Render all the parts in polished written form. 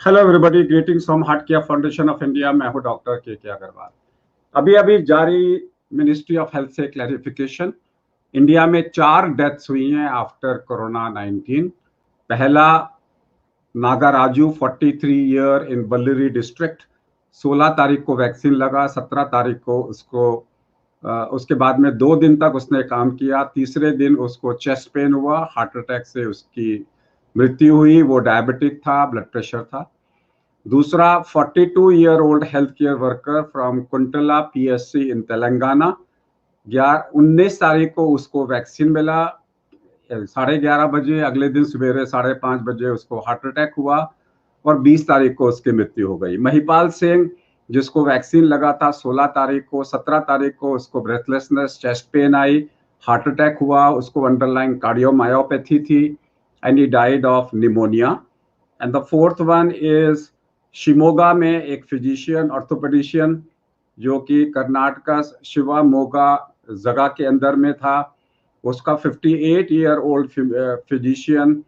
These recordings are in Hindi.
Hello everybody, greetings from heart care foundation of India. मैं हूं डॉक्टर के अग्रवाल। अभी अभी जारी मिनिस्ट्री ऑफ हेल्थ से क्लैरिफिकेशन, इंडिया में 4 डेथ्स हुई हैं आफ्टर कोरोना 19। पहला Nagaraju 43 year in Ballari district, 16 तारीख को वैक्सीन लगा, 17 तारीख को उसके बाद में 2 दिन तक उसने काम किया। तीसरे दिन उसको चेस्ट पेन हुआ, हार्ट अटैक से उसकी मृत्यु हुई। वो डायबिटिक था, ब्लड प्रेशर था। दूसरा 42 year old health care worker from Kuntla PSC in Telangana, 19 तारीख को उसको वैक्सीन मिला, 11:30 बजे। अगले दिन सवेरे 5:30 बजे उसको हार्ट अटैक हुआ और 20 तारीख को उसकी मृत्यु हो गई। महिपाल सिंह, जिसको वैक्सीन लगा था 16 तारीख को, 17 तारीख को उसको ब्रेथलेसनेस, चेस्ट पेन आई, हार्ट अटैक हुआ, उसको अंडरलाइंग कार्डियोमायोपैथी थी and he died of pneumonia. And the fourth one is Shimoga में एक फिजिशियन ऑर्थोपेडिशियन जो कि कर्नाटका शिवामोगा जगह के अंदर में था, उसका 58 ईयर ओल्ड फिजिशियन,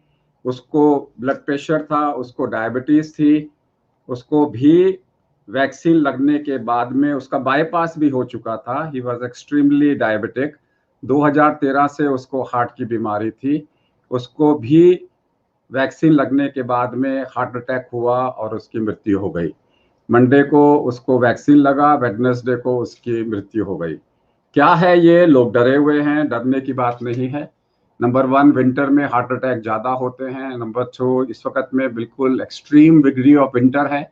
उसको ब्लड प्रेशर था, उसको डायबिटीज थी, उसको भी वैक्सीन लगने के बाद में उसका बाईपास भी हो चुका था। He was extremely diabetic. 2013 से उसको हार्ट की बीमारी थी, उसको भी वैक्सीन लगने के बाद में हार्ट अटैक हुआ और उसकी मृत्यु हो गई। मंडे को उसको वैक्सीन लगा, वेडनेसडे को उसकी मृत्यु हो गई। क्या है ये? लोग डरे हुए हैं, डरने की बात नहीं है। नंबर 1, विंटर में हार्ट अटैक ज़्यादा होते हैं। नंबर 2, इस वक्त में बिल्कुल एक्सट्रीम डिग्री ऑफ विंटर है,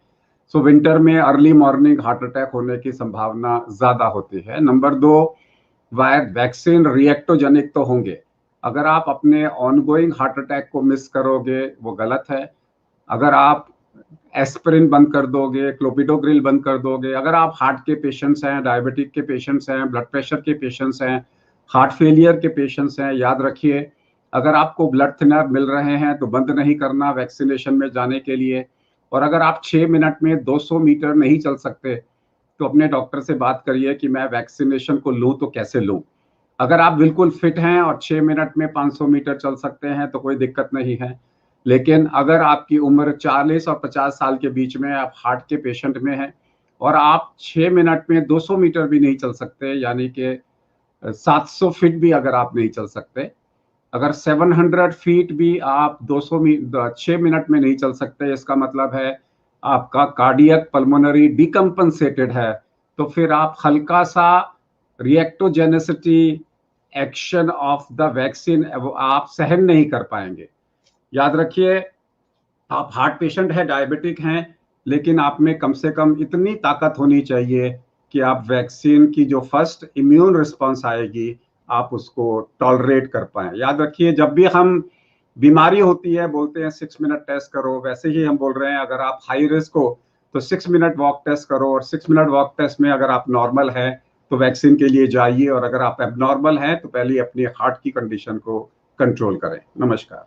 सो विंटर में अर्ली मॉर्निंग हार्ट अटैक होने की संभावना ज़्यादा होती है। नंबर 2, वैक्सीन रिएक्टोजेनिक तो होंगे। अगर आप अपने ऑनगोइंग हार्ट अटैक को मिस करोगे वो गलत है। अगर आप एस्पिरिन बंद कर दोगे, क्लोपिडोग्रिल बंद कर दोगे, अगर आप हार्ट के पेशेंट्स हैं, डायबिटिक के पेशेंट्स हैं, ब्लड प्रेशर के पेशेंट्स हैं, हार्ट फेलियर के पेशेंट्स हैं, याद रखिए अगर आपको ब्लड थिनर मिल रहे हैं तो बंद नहीं करना वैक्सीनेशन में जाने के लिए। और अगर आप 6 मिनट में 200 मीटर नहीं चल सकते तो अपने डॉक्टर से बात करिए कि मैं वैक्सीनेशन को लूँ तो कैसे लूँ। अगर आप बिल्कुल फिट हैं और 6 मिनट में 500 मीटर चल सकते हैं तो कोई दिक्कत नहीं है। लेकिन अगर आपकी उम्र 40 और 50 साल के बीच में, आप हार्ट के पेशेंट में हैं और आप 6 मिनट में 200 मीटर भी नहीं चल सकते, यानी कि 700 फीट भी अगर आप नहीं चल सकते, अगर 700 फीट भी आप 6 मिनट में नहीं चल सकते, इसका मतलब है आपका कार्डियक पल्मोनरी डिकम्पनसेटेड है, तो फिर आप हल्का सा रिएक्टोजेनेसिटी एक्शन ऑफ द वैक्सीन आप सहन नहीं कर पाएंगे। याद रखिए, आप हार्ट पेशेंट हैं, डायबिटिक हैं, लेकिन आप में कम से कम इतनी ताकत होनी चाहिए कि आप वैक्सीन की जो फर्स्ट इम्यून रिस्पॉन्स आएगी आप उसको टॉलरेट कर पाएं। याद रखिए, जब भी हम बीमारी होती है बोलते हैं 6 मिनट टेस्ट करो, वैसे ही हम बोल रहे हैं अगर आप हाई रिस्क हो तो 6 मिनट वॉक टेस्ट करो, और 6 मिनट वॉक टेस्ट में अगर आप नॉर्मल है तो वैक्सीन के लिए जाइए, और अगर आप एबनॉर्मल हैं तो पहले अपनी हार्ट की कंडीशन को कंट्रोल करें। नमस्कार।